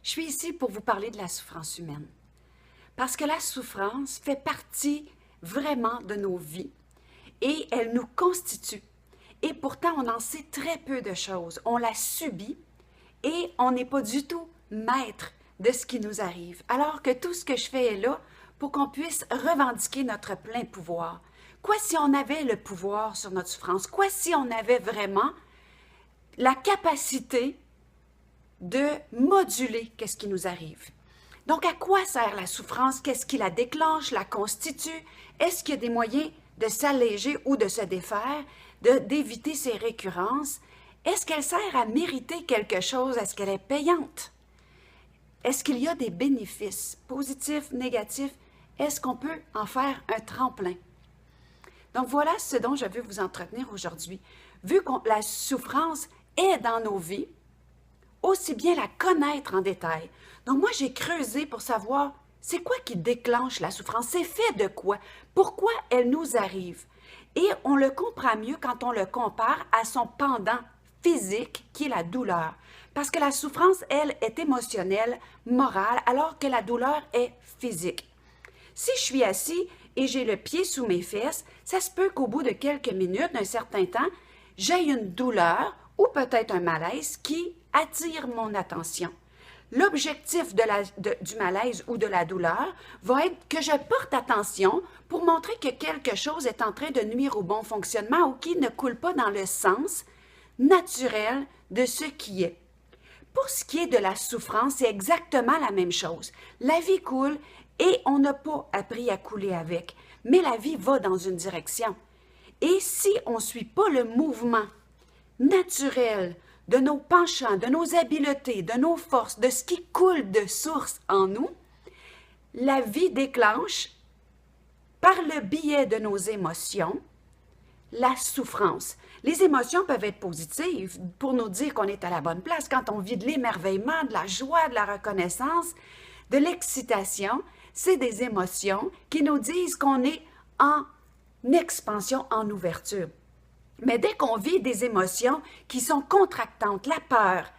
Je suis ici pour vous parler de la souffrance humaine. Parce que la souffrance fait partie vraiment de nos vies et elle nous constitue. Et pourtant, on en sait très peu de choses. On la subit et on n'est pas du tout maître de ce qui nous arrive. Alors que tout ce que je fais est là pour qu'on puisse revendiquer notre plein pouvoir. Quoi si on avait le pouvoir sur notre souffrance? Quoi si on avait vraiment la capacité de moduler qu'est-ce qui nous arrive? Donc, à quoi sert la souffrance? Qu'est-ce qui la déclenche, la constitue? Est-ce qu'il y a des moyens de s'alléger ou de se défaire, d'éviter ces récurrences? Est-ce qu'elle sert à mériter quelque chose? Est-ce qu'elle est payante? Est-ce qu'il y a des bénéfices positifs, négatifs? Est-ce qu'on peut en faire un tremplin? Donc, voilà ce dont je veux vous entretenir aujourd'hui. Vu que la souffrance est dans nos vies, aussi bien la connaître en détail. Donc, moi, j'ai creusé pour savoir c'est quoi qui déclenche la souffrance, c'est fait de quoi, pourquoi elle nous arrive. Et on le comprend mieux quand on le compare à son pendant physique, qui est la douleur. Parce que la souffrance, elle, est émotionnelle, morale, alors que la douleur est physique. Si je suis assis et j'ai le pied sous mes fesses, ça se peut qu'au bout de quelques minutes, d'un certain temps, j'aie une douleur ou peut-être un malaise qui attire mon attention. L'objectif du malaise ou de la douleur va être que je porte attention pour montrer que quelque chose est en train de nuire au bon fonctionnement ou qui ne coule pas dans le sens naturel de ce qui est. Pour ce qui est de la souffrance, c'est exactement la même chose. La vie coule et on n'a pas appris à couler avec, mais la vie va dans une direction. Et si on ne suit pas le mouvement naturel de nos penchants, de nos habiletés, de nos forces, de ce qui coule de source en nous, la vie déclenche, par le biais de nos émotions, la souffrance. Les émotions peuvent être positives pour nous dire qu'on est à la bonne place. Quand on vit de l'émerveillement, de la joie, de la reconnaissance, de l'excitation, c'est des émotions qui nous disent qu'on est en expansion, en ouverture. Mais dès qu'on vit des émotions qui sont contractantes, la peur,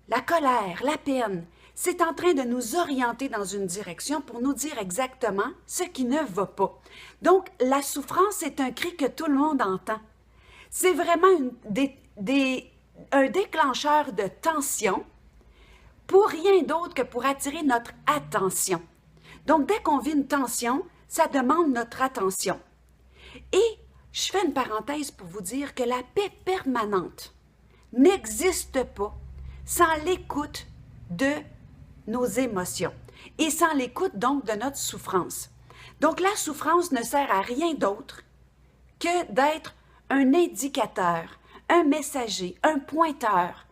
la colère, la peine, c'est en train de nous orienter dans une direction pour nous dire exactement ce qui ne va pas. Donc, la souffrance est un cri que tout le monde entend. C'est vraiment un déclencheur de tension pour rien d'autre que pour attirer notre attention. Donc, dès qu'on vit une tension, ça demande notre attention. Et je fais une parenthèse pour vous dire que la paix permanente n'existe pas sans l'écoute de nos émotions et sans l'écoute donc de notre souffrance. Donc la souffrance ne sert à rien d'autre que d'être un indicateur, un messager, un pointeur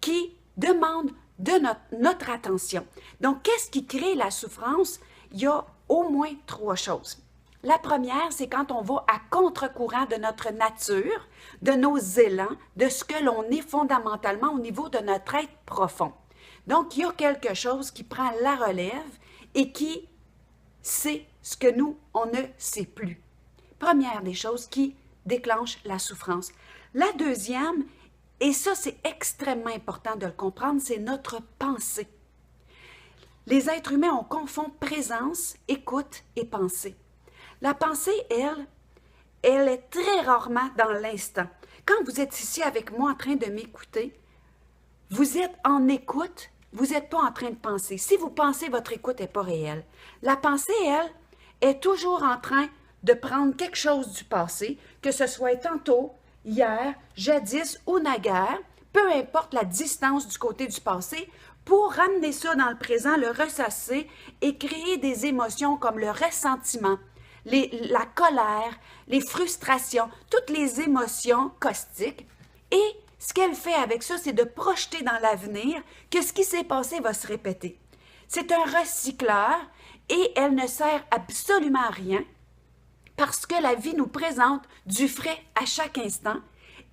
qui demande de notre attention. Donc qu'est-ce qui crée la souffrance? Il y a au moins 3 choses. La première, c'est quand on va à contre-courant de notre nature, de nos élans, de ce que l'on est fondamentalement au niveau de notre être profond. Donc, il y a quelque chose qui prend la relève et qui sait ce que nous, on ne sait plus. Première des choses qui déclenche la souffrance. La deuxième, et ça c'est extrêmement important de le comprendre, c'est notre pensée. Les êtres humains, on confond présence, écoute et pensée. La pensée, elle est très rarement dans l'instant. Quand vous êtes ici avec moi en train de m'écouter, vous êtes en écoute, vous n'êtes pas en train de penser. Si vous pensez, votre écoute n'est pas réelle. La pensée, elle, est toujours en train de prendre quelque chose du passé, que ce soit tantôt, hier, jadis ou naguère, peu importe la distance du côté du passé, pour ramener ça dans le présent, le ressasser et créer des émotions comme le ressentiment, la colère, les frustrations, toutes les émotions caustiques. Et ce qu'elle fait avec ça, c'est de projeter dans l'avenir que ce qui s'est passé va se répéter. C'est un recycleur et elle ne sert absolument à rien parce que la vie nous présente du frais à chaque instant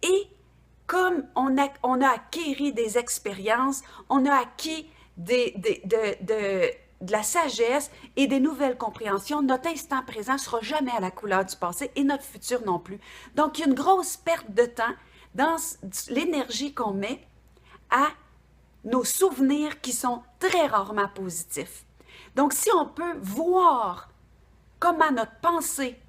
et comme on a acquis des expériences, on a acquis de la sagesse et des nouvelles compréhensions, notre instant présent ne sera jamais à la couleur du passé et notre futur non plus. Donc, il y a une grosse perte de temps dans l'énergie qu'on met à nos souvenirs qui sont très rarement positifs. Donc, si on peut voir comment notre pensée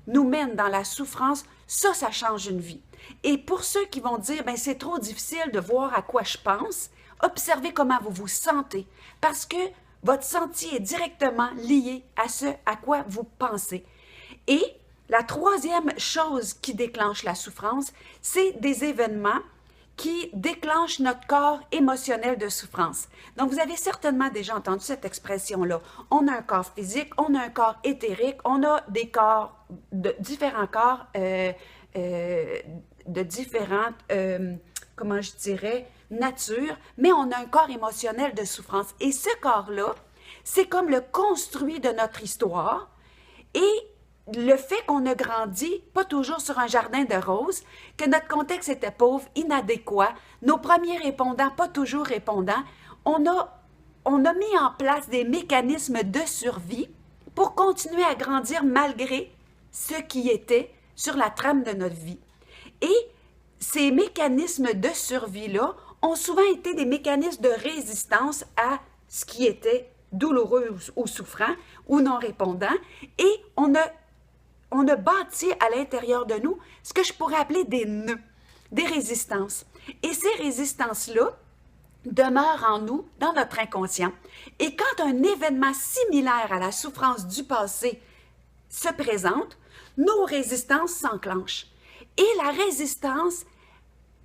nous mène dans la souffrance, ça change une vie. Et pour ceux qui vont dire, ben c'est trop difficile de voir à quoi je pense, observez comment vous vous sentez, parce que votre senti est directement lié à ce à quoi vous pensez. Et la troisième chose qui déclenche la souffrance, c'est des événements qui déclenchent notre corps émotionnel de souffrance. Donc, vous avez certainement déjà entendu cette expression-là. On a un corps physique, on a un corps éthérique, on a des corps, différents corps de différentes, comment je dirais, natures, mais on a un corps émotionnel de souffrance. Et ce corps-là, c'est comme le construit de notre histoire et le fait qu'on a grandi, pas toujours sur un jardin de roses, que notre contexte était pauvre, inadéquat, nos premiers répondants, pas toujours répondants, on a mis en place des mécanismes de survie pour continuer à grandir malgré ce qui était sur la trame de notre vie. Et ces mécanismes de survie-là ont souvent été des mécanismes de résistance à ce qui était douloureux ou souffrant ou non répondant, et on a bâti à l'intérieur de nous ce que je pourrais appeler des nœuds, des résistances. Et ces résistances-là demeurent en nous, dans notre inconscient. Et quand un événement similaire à la souffrance du passé se présente, nos résistances s'enclenchent. Et la résistance,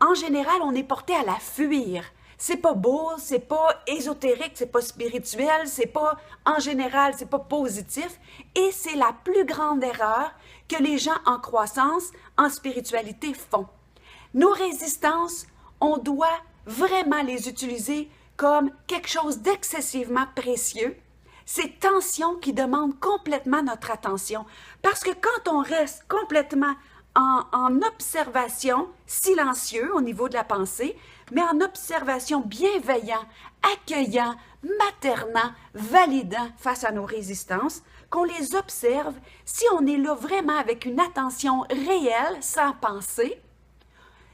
en général, on est porté à la fuir. C'est pas beau, c'est pas ésotérique, c'est pas spirituel, c'est pas, en général, c'est pas positif. Et c'est la plus grande erreur que les gens en croissance, en spiritualité font. Nos résistances, on doit vraiment les utiliser comme quelque chose d'excessivement précieux. Ces tensions qui demandent complètement notre attention. Parce que quand on reste complètement en observation silencieux au niveau de la pensée, mais en observation bienveillant, accueillant, maternant, validant face à nos résistances, qu'on les observe, si on est là vraiment avec une attention réelle, sans penser,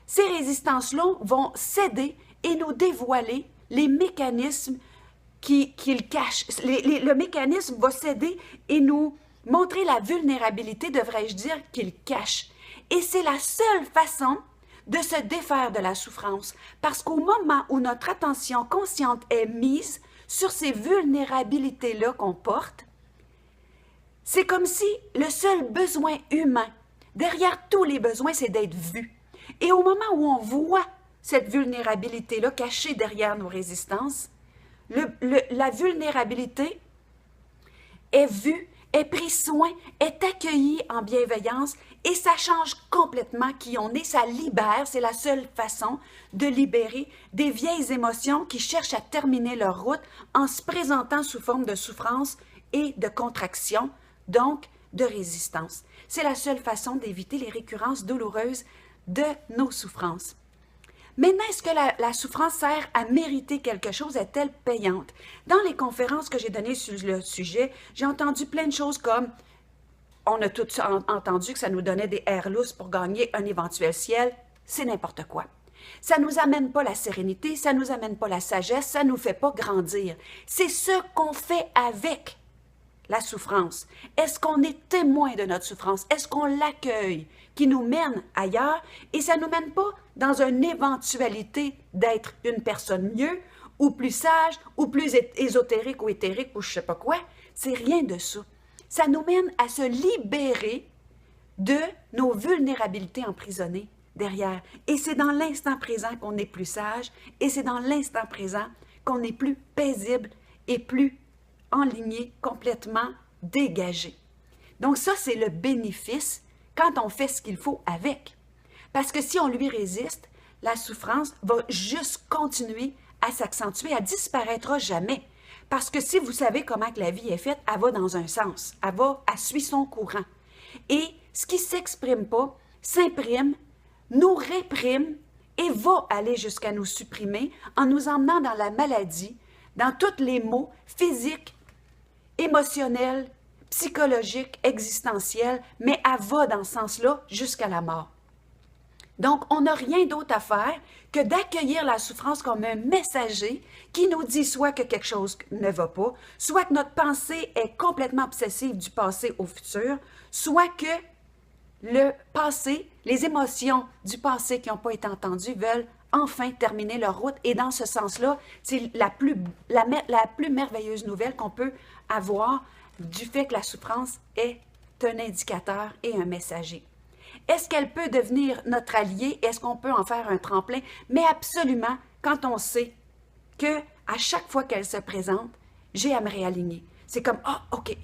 ces résistances-là vont céder et nous dévoiler les mécanismes qu'ils cachent. Le mécanisme va céder et nous montrer la vulnérabilité, devrais-je dire, qu'il cache. Et c'est la seule façon de se défaire de la souffrance, parce qu'au moment où notre attention consciente est mise sur ces vulnérabilités-là qu'on porte, c'est comme si le seul besoin humain, derrière tous les besoins, c'est d'être vu. Et au moment où on voit cette vulnérabilité-là cachée derrière nos résistances, la vulnérabilité est vue, est pris soin, est accueillie en bienveillance et ça change complètement qui on est, ça libère, c'est la seule façon de libérer des vieilles émotions qui cherchent à terminer leur route en se présentant sous forme de souffrance et de contraction, donc de résistance. C'est la seule façon d'éviter les récurrences douloureuses de nos souffrances. Maintenant, est-ce que la souffrance sert à mériter quelque chose? Est-elle payante? Dans les conférences que j'ai données sur le sujet, j'ai entendu plein de choses comme on a tous entendu que ça nous donnait des airs lousses pour gagner un éventuel ciel. C'est n'importe quoi. Ça ne nous amène pas la sérénité, ça ne nous amène pas la sagesse, ça ne nous fait pas grandir. C'est ce qu'on fait avec la souffrance. Est-ce qu'on est témoin de notre souffrance? Est-ce qu'on l'accueille, qui nous mène ailleurs? Et ça ne nous mène pas dans une éventualité d'être une personne mieux, ou plus sage, ou plus ésotérique ou éthérique, ou je ne sais pas quoi. C'est rien de ça. Ça nous mène à se libérer de nos vulnérabilités emprisonnées derrière. Et c'est dans l'instant présent qu'on est plus sage, et c'est dans l'instant présent qu'on est plus paisible et plus enligné, complètement dégagé. Donc ça, c'est le bénéfice quand on fait ce qu'il faut avec. Parce que si on lui résiste, la souffrance va juste continuer à s'accentuer, elle disparaîtra jamais. Parce que si vous savez comment que la vie est faite, elle va dans un sens, elle suit son courant. Et ce qui ne s'exprime pas, s'imprime, nous réprime et va aller jusqu'à nous supprimer en nous emmenant dans la maladie, dans tous les maux physiques, émotionnels, psychologiques, existentiels, mais elle va dans ce sens-là jusqu'à la mort. Donc, on n'a rien d'autre à faire que d'accueillir la souffrance comme un messager qui nous dit soit que quelque chose ne va pas, soit que notre pensée est complètement obsessive du passé au futur, soit que le passé, les émotions du passé qui n'ont pas été entendues veulent enfin terminer leur route. Et dans ce sens-là, c'est la plus merveilleuse nouvelle qu'on peut avoir du fait que la souffrance est un indicateur et un messager. Est-ce qu'elle peut devenir notre allié? Est-ce qu'on peut en faire un tremplin? Mais absolument, quand on sait que à chaque fois qu'elle se présente, j'ai à me réaligner. C'est comme, ah, OK,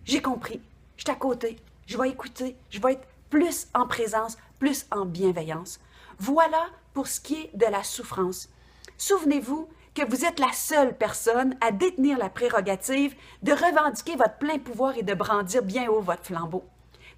j'ai compris, je suis à côté, je vais écouter, je vais être plus en présence, plus en bienveillance. Voilà pour ce qui est de la souffrance. Souvenez-vous que vous êtes la seule personne à détenir la prérogative de revendiquer votre plein pouvoir et de brandir bien haut votre flambeau.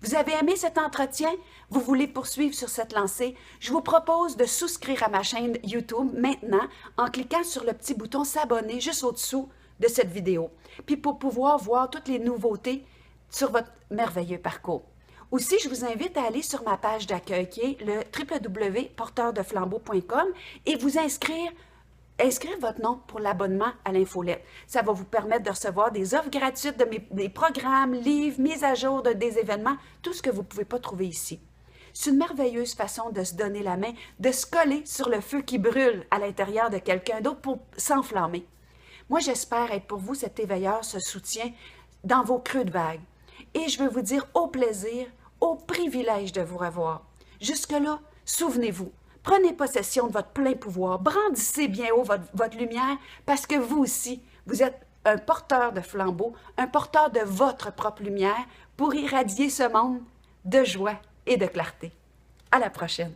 Vous avez aimé cet entretien? Vous voulez poursuivre sur cette lancée? Je vous propose de souscrire à ma chaîne YouTube maintenant en cliquant sur le petit bouton s'abonner juste au-dessous de cette vidéo, puis pour pouvoir voir toutes les nouveautés sur votre merveilleux parcours. Aussi, je vous invite à aller sur ma page d'accueil qui est le www.porteurdeflambeau.com et vous inscrire votre nom pour l'abonnement à l'infolette. Ça va vous permettre de recevoir des offres gratuites de des programmes, livres, mises à jour des événements, tout ce que vous ne pouvez pas trouver ici. C'est une merveilleuse façon de se donner la main, de se coller sur le feu qui brûle à l'intérieur de quelqu'un d'autre pour s'enflammer. Moi, j'espère être pour vous cet éveilleur, ce soutien dans vos creux de vague. Et je veux vous dire au plaisir, au privilège de vous revoir. Jusque-là, souvenez-vous, prenez possession de votre plein pouvoir, brandissez bien haut votre lumière parce que vous aussi, vous êtes un porteur de flambeau, un porteur de votre propre lumière pour irradier ce monde de joie et de clarté. À la prochaine!